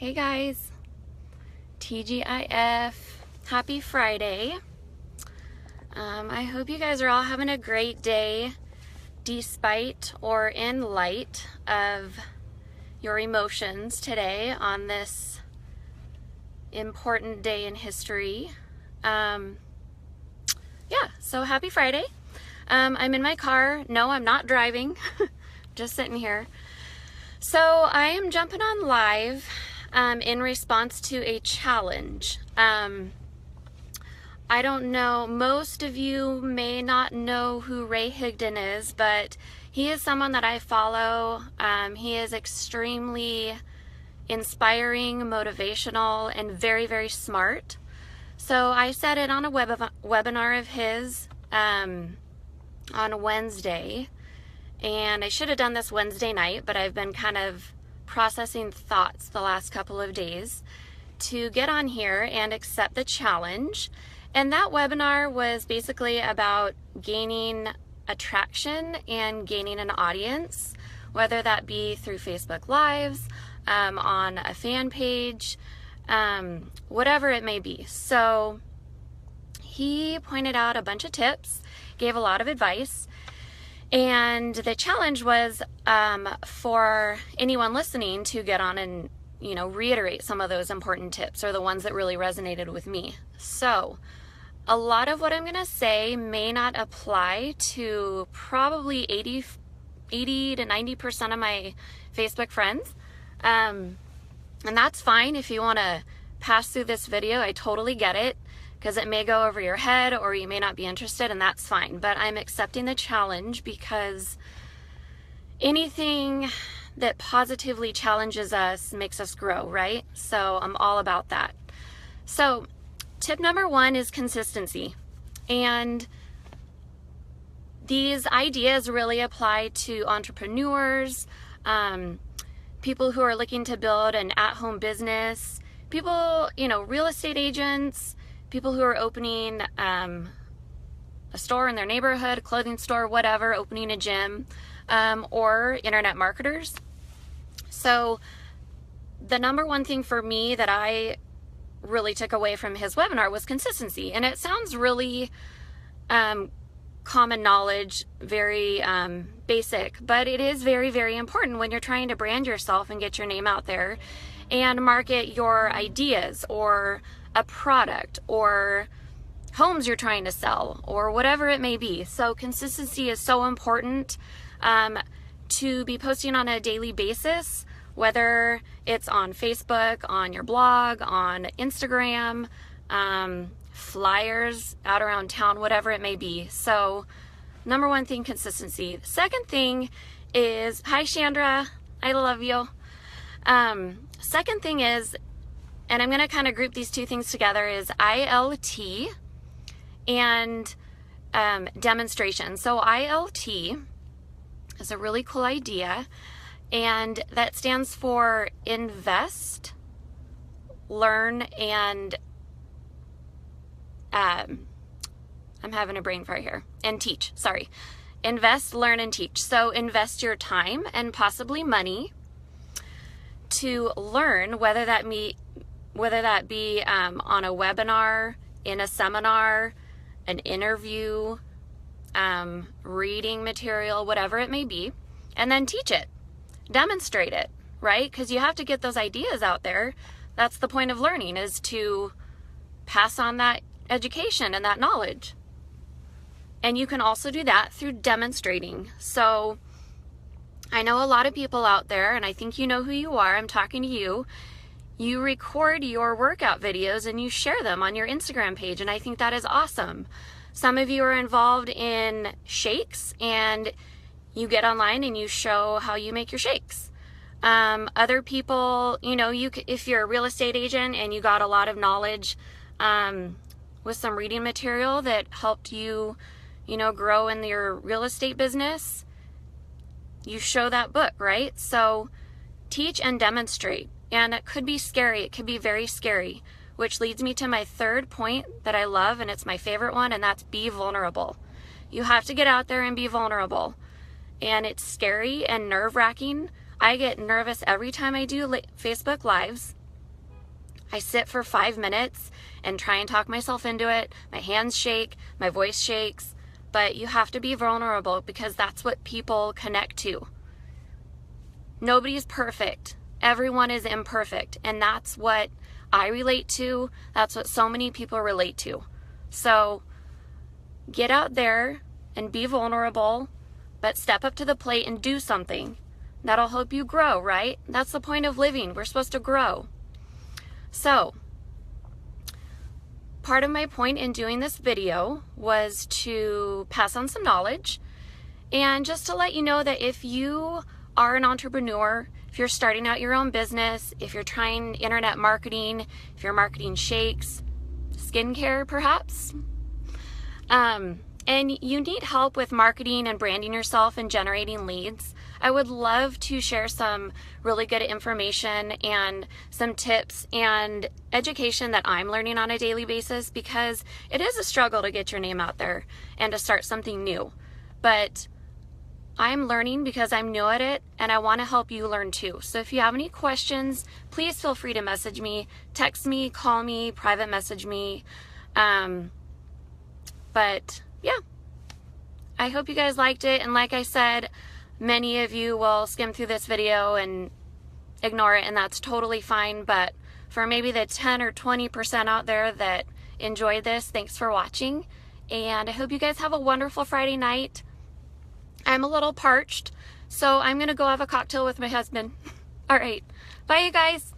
Hey guys, TGIF, happy Friday. I hope you guys are all having a great day despite or in light of your emotions today on this important day in history. So happy Friday. I'm in my car. No, I'm not driving, just sitting here. So I am jumping on live in response to a challenge. I don't know, most of you may not know who Ray Higdon is, but he is someone that I follow. He is extremely inspiring, motivational, and very, very smart. So I said it on a webinar of his on Wednesday, and I should have done this Wednesday night, but I've been kind of processing thoughts the last couple of days to get on here and accept the challenge. And that webinar was basically about gaining attraction and gaining an audience, whether that be through Facebook Lives, on a fan page, whatever it may be. So he pointed out a bunch of tips, gave a lot of advice, and the challenge was for anyone listening to get on and, reiterate some of those important tips or the ones that really resonated with me. So a lot of what I'm going to say may not apply to probably 80 to 90% of my Facebook friends. And that's fine if you want to pass through this video. I totally get it, because it may go over your head or you may not be interested, and that's fine. But I'm accepting the challenge because anything that positively challenges us makes us grow, right? So I'm all about that. So tip number one is consistency. And these ideas really apply to entrepreneurs, people who are looking to build an at-home business, people, real estate agents, people who are opening a store in their neighborhood, a clothing store, whatever, opening a gym, or internet marketers. So the number one thing for me that I really took away from his webinar was consistency. And it sounds really common knowledge, very basic, but it is very, very important when you're trying to brand yourself and get your name out there and market your ideas or a product or homes you're trying to sell or whatever it may be. So consistency is so important, to be posting on a daily basis, whether it's on Facebook, on your blog, on Instagram, flyers out around town, whatever it may be. So number one thing, consistency. The second thing is, hi Chandra, I love you. Second thing is, and I'm going to kind of group these two things together, is ILT and demonstration. So ILT is a really cool idea, and that stands for invest, learn, and I'm having a brain fart here, and teach, sorry. Invest, learn, and teach. So invest your time and possibly money to learn, whether that be on a webinar, in a seminar, an interview, reading material, whatever it may be, and then teach it, demonstrate it, right? Because you have to get those ideas out there. That's the point of learning, is to pass on that education and that knowledge. And you can also do that through demonstrating. So I know a lot of people out there, and I think you know who you are. I'm talking to you. You record your workout videos and you share them on your Instagram page, and I think that is awesome. Some of you are involved in shakes, and you get online and you show how you make your shakes. Other people, if you're a real estate agent and you got a lot of knowledge with some reading material that helped you, grow in your real estate business, you show that book, right? So teach and demonstrate. And it could be scary. It could be very scary, which leads me to my third point that I love, and it's my favorite one, and that's be vulnerable. You have to get out there and be vulnerable. And it's scary and nerve-wracking. I get nervous every time I do Facebook Lives. I sit for 5 minutes and try and talk myself into it. My hands shake, my voice shakes, but you have to be vulnerable because that's what people connect to. Nobody's perfect. Everyone is imperfect, and that's what I relate to. That's what so many people relate to. So get out there and be vulnerable, but step up to the plate and do something. That'll help you grow, right? That's the point of living. We're supposed to grow. So, part of my point in doing this video was to pass on some knowledge and just to let you know that if you are an entrepreneur, if you're starting out your own business, if you're trying internet marketing, if you're marketing shakes, skincare perhaps, and you need help with marketing and branding yourself and generating leads, I would love to share some really good information and some tips and education that I'm learning on a daily basis, because it is a struggle to get your name out there and to start something new. But I'm learning because I'm new at it, and I want to help you learn too. So if you have any questions, please feel free to message me, text me, call me, private message me. But yeah, I hope you guys liked it. And like I said, many of you will skim through this video and ignore it, and that's totally fine. But for maybe the 10 or 20% out there that enjoyed this, thanks for watching. And I hope you guys have a wonderful Friday night. I'm a little parched, so I'm going to go have a cocktail with my husband. All right. Bye, you guys.